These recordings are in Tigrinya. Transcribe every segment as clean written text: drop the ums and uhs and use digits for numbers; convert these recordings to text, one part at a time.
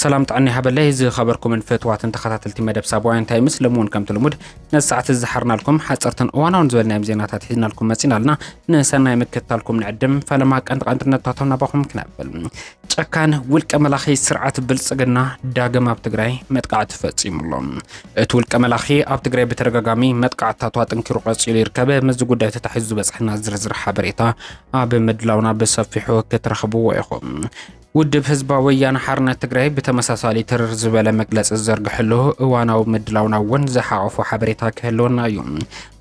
سلام تعني هبلي زي خبركم من فتوات تخاتلتي مدب سابوين تايمس لمون كم تلمود نساعة الزحرنا لكم حصرتن وانا ونزولنا مزينات حيزنا لكم مسينا لنا نسانا مكتالكم نعدم فلما كانت انترنت تاتونا باخم كنابل كان ولك ملاخي سرعة بلصقنا داغم اب تግራይ متقعت فصيملهم اتولك ملاخي اب تግራይ بترغغامي متقعت تاتوا تنكرو قصيل يركب مز ጉዳይ ተታሕዙ በጽሕና ዝርዝር ሓበሬታ ኣብ ምድላውና በሰፊሑ ከተረኽቡ ይኹም ውድብ ህዝባዊ ወያነ ሓርነት ትግራይ በተመሳሳሊ ተርር ዝበለ መግለጽ ዘርግሕሉ እዋናው ምድላውና ወን ዘሓቆፉ ሓበሬታ ከህልውና እዩ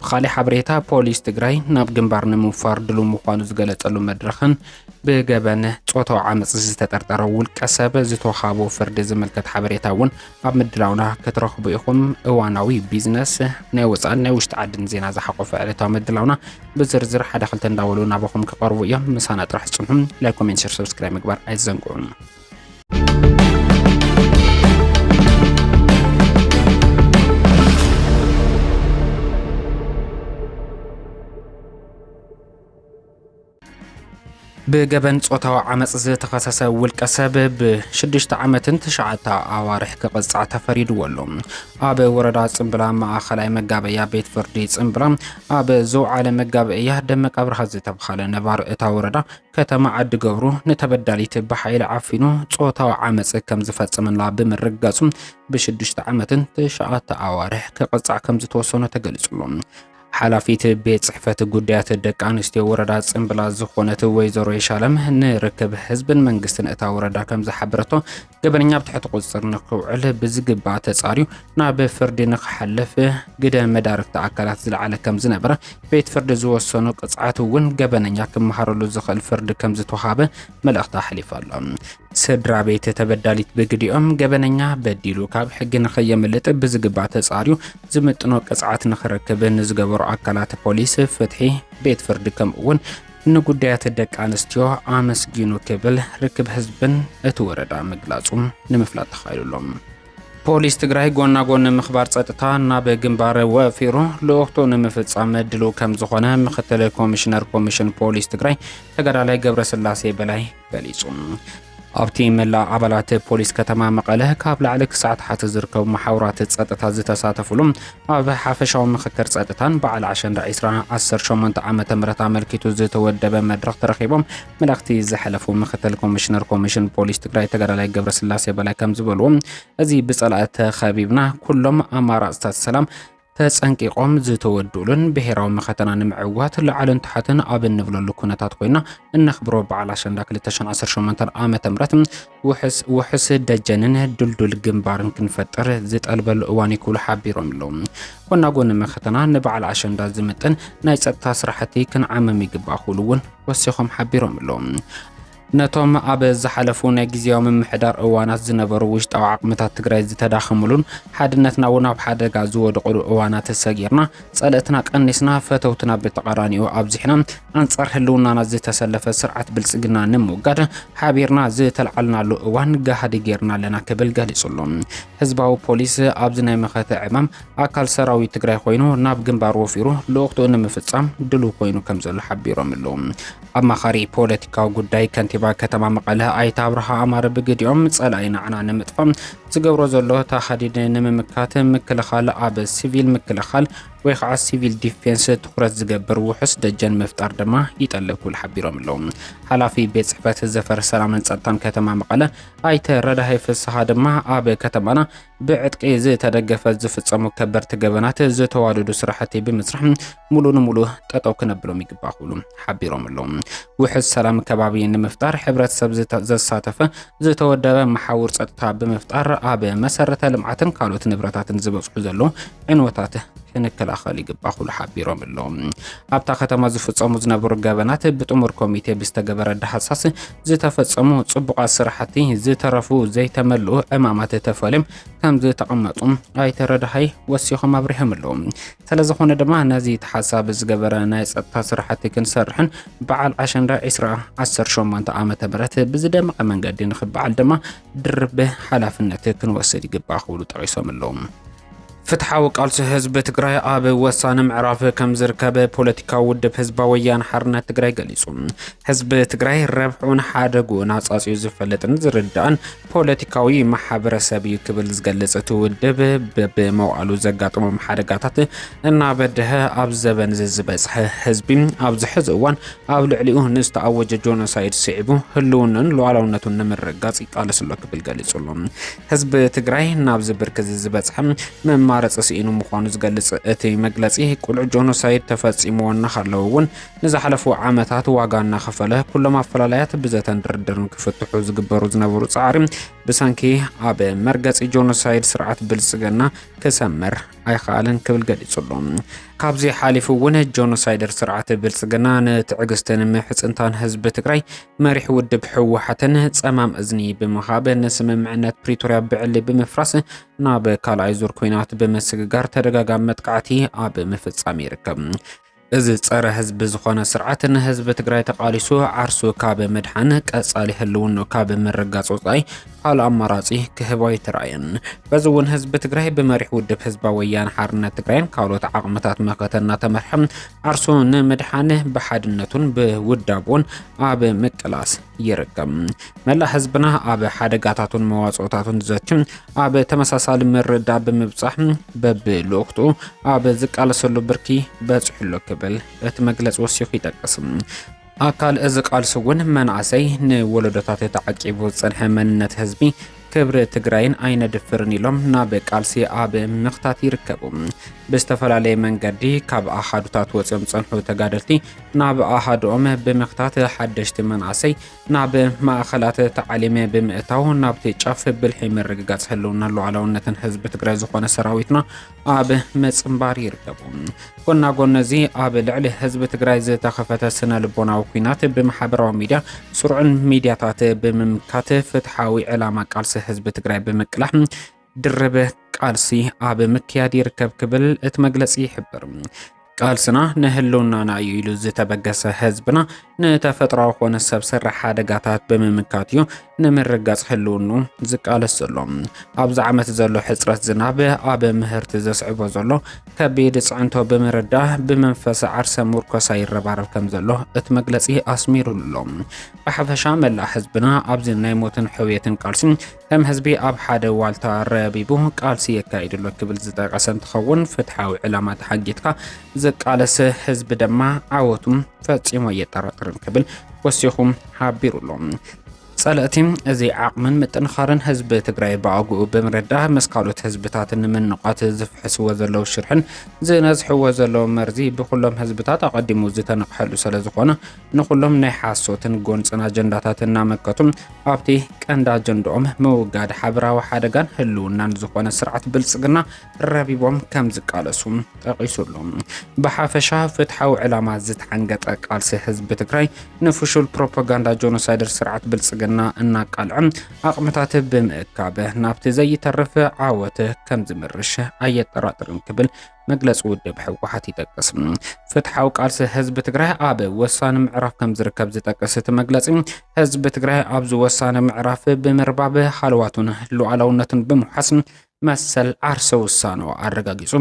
ብኻሊ ሓበሬታ ፖሊስ ትግራይ ናብ ግንባር ንምፋር ድሉ ምዃኑ ዝገለጸሉ መድረኽን ብገበን ጾታው ዓመጽ ዝተጠርጠረ ውልቀ ሰብ ዝተወሃቦ ፍርዲ ዝምልከት ሓበሬታ ወን ኣብ ምድላውና ከተረኽቡ ኢኹም እዋናዊ ቢዝነስ ናይ ወፃን ናይ ውሽጢ ዓድን ዜና ዘሓቆፈ ዕለታዊ ምድላውና ብዝርዝር ሓደ ክልተ እንዳወሉ ናባኹም ክቐርቡ እዮም ምሳና ጥራሕ ጽንሑም ላይክ ኮሜንት ሼር ሰብስክራይብ ምግባር አይዘንጉ بجبن صوتها عمس تخصص والكسب بشدشت عمتن تشعت عوارح كقصة فريد ولهم أب وردا صنبلا مع خلايا مجابية بيت فردي صنبلا أب زو على مجابية دمك أبرز تبخال نبار اتوردا كتم عد جبرو نتبدلي تبحيل عفينو صوتها عمس كم زفت من لعب من رجاسم بشدشت عمتن تشعت عوارح كقصة كم زتوصلنا تجلسلهم حلافيت بيت صحفة قديات الدك عنستي وردا صنبلا زخونة ويزرو يشالم نركب حزب منقستن اتا وردا كم زحبرتو قبرنيا بتحت قصر نقوعل بزقبا تساريو ناب فرد نخحلف قدا مدارك تاكلات زلعالة كم زنبرا بيت فرد زوصنو قصعاتو ون قبرنيا كم محرلو زخل فرد كم زتوحابة ملأختا حليفة اللهم سدرا بيت تبداليت بقديهم قبننيا بديلو كاب حق نخيم اللي بزقبا تساريو زمتنو قصعات نخركب نزقبر أكلات بوليس فتحي بيت فرد كم اون نقوديات الدك عنستيو عامس جينو كبل ركب حزبن اتوردا مقلاتهم نمفلات تخيلو لهم بوليس تግራይ ጎና ጎን ምኽባር ጸጥታ እና በግንባር ወፊሩ ለወቅቱ ንምፍጻም ድሉ ከም ዝኾነ ምክትል ኮሚሽን ፖሊስ ትግራይ ተጋዳላይ ገብረስላሴ በላይ ገሊጹ ኣብቲ መላ ኣባላት ፖሊስ ከተማ መቐለ ካብ ላዕሊ ክሳዓት ሓተ ዝርከቡ ማሕበራት ጸጥታ ዝተሳተፉሎም ኣብ ሓፈሻዊ ምክክር ጸጥታን በዓል ኣሸንዳ 2018 ዓመተ ምህረት ኣመልኪቱ ዝተወደበ መድረኽ ተረኺቦም መልእኽቲ ዝሓለፉ ምክትል ኮሚሽን ፖሊስ ትግራይ ተጋዳላይ ገብረስላሴ በላይ ከም ዝበልዎም እዚ ብጸላእተ ኸቢብና ኩሎም ኣማራጽታት ሰላም ተጸንቂቆም ዝተወዱሉን ብሄራዊ መኸተና ንምዕዋት ለዓለን ተሓተን ኣብ ንብለሉ ኩነታት ኮይና እንኽብሮ በዓል ኣሸንዳ 2018 ዓመተ ምህረት ውሕስ ደጀንን ድልዱል ግንባርን ክንፈጥር ዝጠልበሉ እዋን ይኩሉ ሓቢሮም ኣለዎም ኮና ጎን መኸተና ንበዓል ኣሸንዳ ዝምጥን ናይ ጸጥታ ስራሕቲ ክንዓመም ይግባእ እውን ወሲኾም ሓቢሮም ኣለዎም ነቶም ኣብ ዝሓለፉ ናይ ግዚያዊ ምምሕዳር እዋናት ዝነበሩ ውሽጣዊ ዓቅምታት ትግራይ ዝተዳኸሙሉን ሓድነትና እውን ኣብ ሓደጋ ዝወደቑሉ እዋናት ሰጊርና ጸለእትና ቀኒስና ፈተውትና ብተቃራኒኡ ኣብዚሕና ኣንጻር ህልውናና ዝተሰለፈ ስርዓት ብልጽግና ንምውጋድ ሓቢርና ዝተልዓልናሉ እዋን ጋሃዲ ጌርና ኣለና ክብል ገሊጹሎም ህዝባዊ ፖሊስ ኣብዚ ናይ መኸተ ዕማም ኣካል ሰራዊት ትግራይ ኮይኑ ናብ ግንባር ወፊሩ ለወቅቱ ንምፍጻም ድሉ ኮይኑ ከም ዘሎ ሓቢሮም ኣለዎም ኣማኻሪ ፖለቲካዊ ጉዳይ ከንቲባ ከተማ መቐለ ኣይታ ኣብርሃ ኣማረ ብግዲኦም ጸላይና ዓና ንምጥፋም ዝገብሮ ዘሎ ተኸዲድ ንምምካት ምክልኻል ኣብ ሲቪል ምክልኻል ወይ ከዓ ሲቪል ዲፌንስ ትኩረት ዝገብር ውሕስ ደጀን መፍጣር ድማ ይጠልብ ኩል ሓቢሮም ኣለዎም ሓላፊ ቤት ጽሕፈት ዘፈር ሰላምን ጸጥታን ከተማ መቐለ ኣይተ ረዳሃይ ፍስሓ ድማ ኣብ ከተማና ብዕጥቂ ዝተደገፈ ዝፍጸሙ ከበርቲ ገበናት ዝተዋደዱ ስራሕቲ ብምስራሕ ሙሉ ንሙሉ ጠጠው ክነብሎም ይግባእ ኩሉ ሓቢሮም ኣለዎም ውሕስ ሰላም ከባቢ ንምፍጣር ሕብረተሰብ ዘሳተፈ ዝተወደበ መሓውር ጸጥታ ብምፍጣር ኣብ መሰረተ ልምዓትን ካልኦት ንብረታትን ዝበጽሑ ዘሎ ዕንወታት ክንከላኸል ይግባእ ኩሉ ሓቢሮም ኣለዎም ኣብታ ከተማ ዝፍጸሙ ዝነበሩ ገበናት ብጥሙር ኮሚቴ ብዝተገበረ ዳሃሳስ ዝተፈጸሙ ጽቡቓት ስራሕቲ ዝተረፉ ዘይተመልኡ ዕማማት ተፈልዮም ከም ዝተቐመጡ ኣይተረዳሃይ ወሲኾም ኣብሪሖም ኣለዎም ስለዝኾነ ድማ ነዚ ተሓሳብ ዝገበረ ናይ ጸጥታ ስራሕቲ ክንሰርሕን በዓል ኣሸንዳ 2018 ዓመተ ምህረት ብዝደመቐ መንገዲ ንኽበዓል ድማ ድርብ ሓላፍነት ክንወስድ ይግባእ ኩሉ ጠቒሶም ኣለዎም ፍትሓዊ ቃልሲ ህዝቢ ትግራይ ኣብ ወሳኒ ምዕራፍ ከም ዝርከብ ፖለቲካዊ ውድብ ህዝባዊ ወያነ ሓርነት ትግራይ ገሊጹ። ህዝቢ ትግራይ ረብሑን ሓደጉን ኣጻጺኡ ዝፈልጥን ዝርዳእን ፖለቲካዊ ማሕበረሰብ እዩ ክብል ዝገልጽ እቲ ውድብ ብመውዓሉ ዘጋጥሞም ሓደጋታት እናበድሀ ኣብ ዘበን ዝበጽሐ ህዝቢ ኣብ ዝሕዚ እዋን ኣብ ልዕሊኡ ንዝተኣወጀ ጆኖሳይድ ስዒቡ ህልውናን ሉዓላውነቱን ንምርጋጽ ይቃለስ ኣሎ ክብል ገሊጹ። ህዝቢ ትግራይ ናብ ዝብርክዝ ዝበጽሐ ማረጽ ሲኢኑ ምዃኑ ዝገልጽ እቲ መግለጺ ቁልዕ ጆኖሳይድ ተፈጺምዎ እናኸለዉ እውን ንዝሓለፉ ዓመታት ዋጋ እናኸፈለ ኩሎም ኣፈላላያት ብዘተን ድርድርን ክፍትሑ ዝግበሩ ዝነበሩ ጻዕሪ ብሰንኪ ኣብ መርገጺ ጆኖሳይድ ስርዓት ብልጽግና ክሰምር ኣይከኣለን ክብል ገሊጹ። ካብዚ ሓሊፉ እውን ጆኖሳይደር ስርዓት ብልጽግና ንትዕግስትን ምሕጽንታን ህዝቢ ትግራይ መሪሕ ውድብ ሕወሓትን ጸማም እዝኒ ብምኻብ ንስምምዕነት ፕሪቶርያ ብዕሊ ብምፍራስ ናብ ካልኣይ ዙር ኩናት ብምስግጋር ተደጋጋሚ መጥቃዕቲ ኣብ ምፍጻም ይርከብ። እዚ ጸረ ህዝቢ ዝኾነ ስርዓት ንህዝቢ ትግራይ ተቃሊሱ ዓርሱ ካብ ምድሓን ቀጻሊ ህልውና ካብ ምርጋጽ ወጻኢ ካልእ ኣማራጺ ክህቦ ይትረኣየን። በዚ እውን ህዝቢ ትግራይ ብመሪሕ ውድብ ህዝባዊ ወያነ ሓርነት ትግራይን ካልኦት ዓቕምታት መኸተና ተመርሐ ዓርሱ ንምድሓን ብሓድነቱን ብውዳቡን ኣብ ምቅላስ ይርከብ። መላእ ህዝብና ኣብ ሓደጋታቱን መዋጽኦታቱን ዘችም ኣብ ተመሳሳሊ ምርዳእ ብምብጻሕ በብልወቅቱ ኣብ ዝቃለሰሉ ብርኪ በጽሕሎ ክብል እቲ መግለጺ ወሲኹ ይጠቅስ። ኣካል እዚ ቃልሲ እውን መናእሰይ ንወለዶታት ተዓቂቡ ዝጸንሐ መንነት ህዝቢ ክብሪ ትግራይን ኣይነድፍርን ኢሎም ናብ ቃልሲ ኣብ ምኽታት ይርከቡ። ብዝተፈላለየ መንገዲ ካብ ኣሓዱታት ወፂኦም ጸንሑ ተጋደልቲ ናብ ኣሓዶኦም ብምኽታት ሓደሽቲ መናእሰይ ናብ ማእኸላት ተዓሊመ ብምእታው ናብቲ ጫፍ ብልሒ ምርግጋጽ ህልውና ሉዓላውነትን ህዝቢ ትግራይ ዝኾነ ሰራዊትና ኣብ ምጽምባር ይርከቡ። ጎና ጎኒ እዚ ኣብ ልዕሊ ህዝቢ ትግራይ ዝተኸፈተ ስነ ልቦናዊ ኩናት ብማሕበራዊ ሚድያ ስሩዕን ሚድያታት ብምምካት ፍትሓዊ ዕላማ ቃልሲ ህዝቢ ትግራይ ብምቅላሕ ድርብ ቃልሲ ኣብ ምክያድ ይርከብ ክብል እቲ መግለጺ ይሕብር። ቃልስና ንህልውናና እዩ ኢሉ ዝተበገሰ ህዝብና ንተፈጥሮኣዊ ኮነ ሰብ ስራሕ ሓደጋታት ብምምካት እዩ ንምርጋጽ ህልውኑ ዝቃለስ ዘሎ። ኣብዚ ዓመት ዘሎ ሕጽረት ዝናብ ኣብ ምህርቲ ዘስዕቦ ዘሎ ከቢድ ጽዕንቶ ብምርዳእ ብመንፈስ ዓርሰ ሙርኮሳ ይረባረብ ከም ዘሎ እቲ መግለጺ ኣስሚሩ ኣሎ። ብሓፈሻ መላእ ህዝብና ኣብዚ ናይ ሞትን ሕውየትን ቃልሲ ከም ህዝቢ ኣብ ሓደ ዋልታ ረቢቡ ቃልሲ የካይድሎ ክብል ዝጠቀሰ እንትኸውን ፍትሓዊ ዕላማ ተሓጊትካ ዝቃለስ ህዝቢ ድማ ዓወቱም ፈጺሞ የጠራጥርን ክብል ወሲኹም ሓቢሩሎም። ጸለእቲ እዚ ዓቕምን ምጥንኻርን ህዝቢ ትግራይ ብኣግኡ ብምርዳእ ምስ ካልኦት ህዝብታት ንምንቃት ዝፍሕስዎ ዘለዉ ሽርሕን ዝነዝሕዎ ዘለዉ መርዚ ብኩሎም ህዝብታት ኣቐዲሙ ዝተነቕሐሉ ስለ ዝኾነ ንኩሎም ናይ ሓሶትን ጎንፅን ኣጀንዳታት እናመከቱ ኣብቲ ቀንዲ ኣጀንድኦም ምውጋድ ሓበራዊ ሓደጋን ህልውናን ዝኾነ ስርዓት ብልጽግና ረቢቦም ከም ዝቃለሱ ጠቒሱሎም። ብሓፈሻ ፍትሓዊ ዕላማ ዝተሓንገጠ ቃልሲ ህዝቢ ትግራይ ንፍሹል ፕሮፓጋንዳ ጆኖሳይደር ስርዓት ብልጽግና እናቃልዕም ኣቕምታት ብምእካብ ናብቲ ዘይተርፍ ዓወት ከም ዝምርሽ ኣየጠራጥርን ክብል መግለጺ ውድብ ሕወሓት ይጠቅስ። ፍትሓዊ ቃልሲ ህዝቢ ትግራይ ኣብ ወሳኒ ምዕራፍ ከም ዝርከብ ዝጠቅስ እቲ መግለጺ ህዝቢ ትግራይ ኣብዚ ወሳኒ ምዕራፍ ብምርባብ ሓልዋቱን ሉዓላውነቱን ብምሓስ መሰል ዓርሰ ውሳኖ ኣረጋጊጹ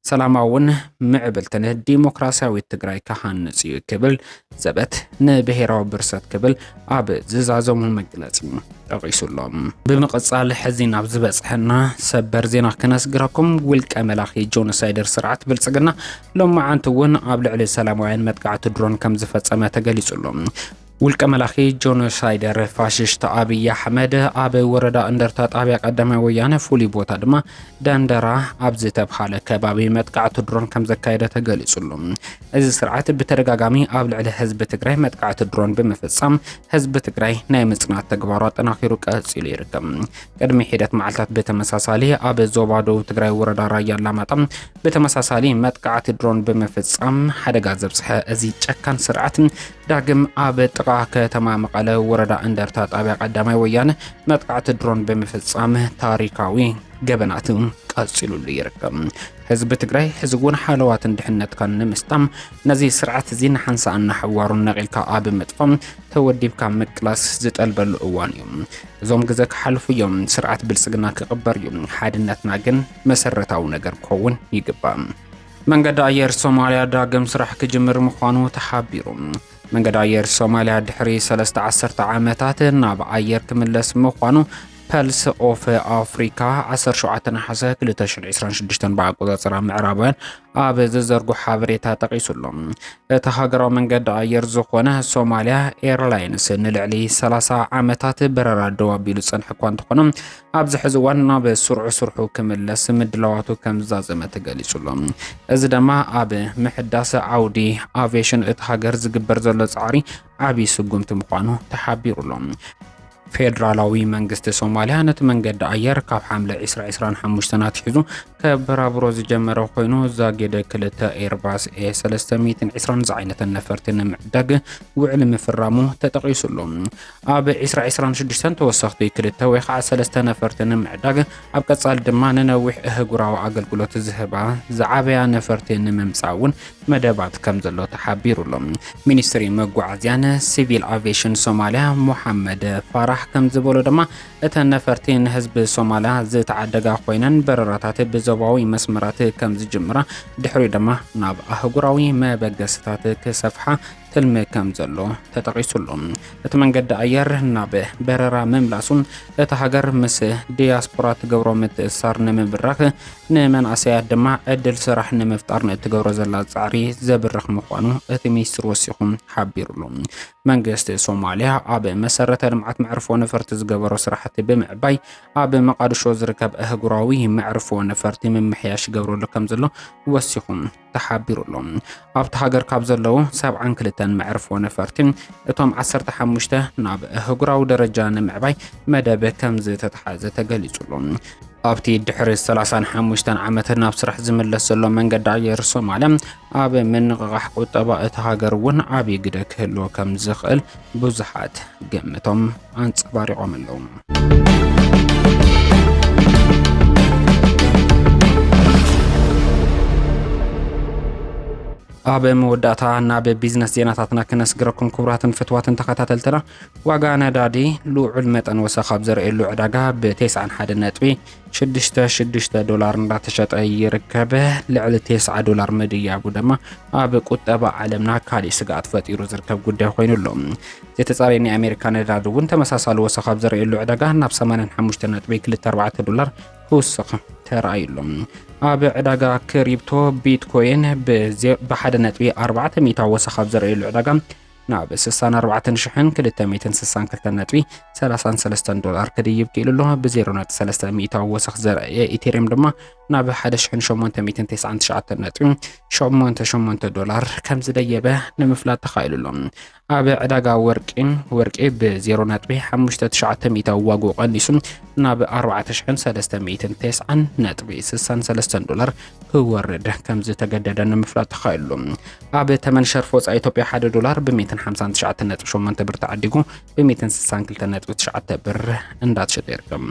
ሰላማውን ምዕብልትን ዲሞክራሲያዊት ትግራይ ካሃንጽ እዩ ክብል ዘበት ንብሔራዊ ብርሰት ክብል ኣብ ዝዛዘሙ መግለጺ ጠቒሱሎም። ብምቕጻል ሕዚ ናብ ዝበጽሐና ሰበር ዜና ክነስግረኩም ውልቀ መላኺ ጆኖሳይደር ስርዓት ብልጽግና ሎማዓንቲ እውን ኣብ ልዕሊ ሰላማውያን መጥቃዕቲ ድሮን ከም ዝፈጸመ ተገሊጹሎም። ውልቀ መላኺ ጆኖሳይደር ፋሽስት ኣብይ ኣሕመድ ኣብ ወረዳ እንደርታ ጣብያ ቀዳማይ ወያነ ፍሉይ ቦታ ድማ ደንደራ ኣብ ዝተብሃለ ከባቢ መጥቃዕቲ ድሮን ከም ዘካየደ ተገሊጹሉ። እዚ ስርዓት ብተደጋጋሚ ኣብ ልዕሊ ህዝቢ ትግራይ መጥቃዕቲ ድሮን ብምፍጻም ህዝቢ ትግራይ ናይ ምጽናት ተግባሩ ኣጠናኺሩ ቀጺሉ ይርከብ። ቅድሚ ሒደት መዓልታት ብተመሳሳሊ ኣብ ዞባ ደቡብ ትግራይ ወረዳ ራያ ኣላማጣ ብተመሳሳሊ መጥቃዕቲ ድሮን ብምፍጻም ሓደጋ ዘብጽሐ እዚ ጨካን ስርዓት ዳግም ኣብ ጥቃ ከተማ መቐለ ወረዳ እንደርታ ጣብያ ቀዳማይ ወያነ መጥቃዕቲ ድሮን ብምፍጻም ታሪካዊ ገበናት ቀጽሉሉ ይርከብ። ህዝቢ ትግራይ ህዝቡን ሓለዋትን ድሕነትካ ንምስጣም ነዚ ስርዓት እዚ ንሓንሳእና ሕዋሩን ነቂልካ ኣብ ምጥፎም ተወዲብካ ምቅላስ ዝጠልበሉ እዋን እዩ። እዞም ግዜ ክሓልፉ እዮም። ስርዓት ብልጽግና ክቕበር እዩ። ሓድነትና ግን መሰረታዊ ነገር ክኸውን ይግባእ። መንገዲ ኣየር ሶማልያ ዳግም ስራሕ ክጅምር ምዃኑ ተሓቢሩ። መንገዲ ኣየር ሶማልያ ድሕሪ 13 ዓመታት ናብ ኣየር ክምለስ ምዃኑ ፐልስ ኦፍ ኣፍሪካ 17 ነሓሰ 2026 ብኣቆጻጽራ ምዕራባውያን ኣብ ዝዘርግሖ ሓበሬታ ጠቒሱሎም። እቲ ሃገራዊ መንገዲ ኣየር ዝኾነ ሶማልያ ኤርላይንስ ንልዕሊ 30 ዓመታት በረራ ደው ኣቢሉ ዝጸንሐ እኳ እንተኾነ ኣብዚ ሕዚ እዋን ናብ ስርሑ ክምለስ ምድላዋቱ ከም ዝዛዘመ ተገሊጹሎም። እዚ ድማ ኣብ ምሕዳስ ዓውዲ ኣቪዬሽን እቲ ሃገር ዝግበር ዘሎ ጻዕሪ ዓብዪ ስጉምቲ ምዃኑ ተሓቢሩሎም። ፌደራላዊ መንግስቲ ሶማልያ ነቲ መንገዲ ኣየር ካብ ሓምለ 2025 ኣትሒዙ ከበራብሮ ዝጀመረ ኮይኑ ዛጌደ 2 ኤርባስ A320 ዝዓይነተ ነፈርቲ ንምዕዳግ ውዕል ምፍራሙ ተጠቒሱሎም። ኣብ 2026 ተወሰኽቲ 2 ወይ ከዓ 3 ነፈርቲ ንምዕዳግ ኣብ ቀጻሊ ድማ ንነዊሕ እህጉራዊ ኣገልግሎት ዝህባ ዝዓበያ ነፈርቲ ንምምጻእ እውን መደባት ከም ዘሎ ተሓቢሩሎም። ሚኒስትሪ መጓዓዝያን ሲቪል ኣቪዬሽን ሶማልያ ሙሐመድ ፋራህ ከም ዝበሎ ድማ እተን ነፈርቲ ንህዝቢ ሶማልያ ዝተዓደጋ ኮይነን በረራታት ብዞባዊ መስመራት ከም ዝጅምራ ድሕሪ ድማ ናብ ኣህጉራዊ መበገስታት ክሰፍሓ ትልሚ ከም ዘሎ ተጠቒሱሎም። እቲ መንገዲ ኣየር ናብ በረራ ምምላሱን እቲ ሃገር ምስ ዲያስፖራ ትገብሮ ምትእስሳር ንምብራኽ ንመናእሰያት ድማ ዕድል ስራሕ ንምፍጣር እትገብሮ ዘላ ጻዕሪ ዘብርኽ ምዃኑ እቲ ሚኒስትር ወሲኹ ሓቢሩሎም። መንግስቲ ሶማልያ ኣብ መሰረተ ልምዓት መዕርፎ ነፈርቲ ዝገበሮ ስራሕቲ ብምዕባይ ኣብ መቃድሾ ዝርከብ ኣህጉራዊ መዕርፎ ነፈርቲ ምምሕያሽ ይገብረሉ ከም ዘሎ ወሲኹ ተሓቢሩሎም። ኣብቲ ሃገር ካብ ዘለዉ 72 መዕርፎ ነፈርቲ እቶም 15 ናብ ኣህጉራዊ ደረጃ ንምዕባይ መደብ ከም ዝተተሓዘ ተገሊጹሎም። ኣብቲ ድሕሪ 35 ዓመት ናብ ስራሕ ዝምለስ ዘሎ መንገዲ ኣየር ሶማልያ ኣብ ምንቅቃሕ ቁጠባ እቲ ሃገር እውን ዓብዪ ግደ ክህልዎ ከም ዝኽእል ብዙሓት ገምቶም ኣንጸባሪቖም ኣለዉ። ኣብ መወዳእታ ናብ ቢዝነስ ዜናታትና ክነስግረኩም ክቡራትን ፍትዋትን ተኸታተልትና ዋጋ ነዳዲ ልዑል መጠን ወሰኽ ኣብ ዘርእየሉ ዕዳጋ ብ$9.66 ዶላር እንዳተሸጠ ይርከብ። ልዕሊ $9 ምድያቡ ድማ ኣብ ቁጠባ ዓለምና ካልእ ስጋኣት ፈጢሩ ዝርከብ ጉዳይ ኮይኑ ኣሎ። ዝተጻረየ ናይ ኣሜሪካ ነዳዲ እውን ተመሳሳሊ ወሰኽ ኣብ ዘርእየሉ ዕዳጋ ናብ $85.24 ዶላር ክውስኽ ተራእዩሎም። ኣብ ዕዳጋ ክሪፕቶ ቢትኮይን ብ1.4 ወሰኽ ኣብ ዘርእየሉ ዕዳጋ ናብ 64262.33 ዶላር ክድይብ ክኢሉ ኣሎ። ብ0.3 ወሰኽ ዘርእየ ኢቴሪየም ድማ ናብ 1899.88 ዶላር ከም ዝደየበ ንምፍላጥ ተኻኢሉ ኣሎ። ኣብ ዕዳጋ ወርቂ ብ0.59 ዋግኡ ቀኒሱ ናብ 4390.63 ዶላር ክወርድ ከም ዝተገደደ ንምፍላጥ ተኻኢሉ። ኣብ ተመን ሸርፍ ወጻኢ ኢትዮጵያ 1 ዶላር ብ159.8 ብር ተዓዲጉ ብ162.9 ብር እንዳተሸጠ ይርከብ።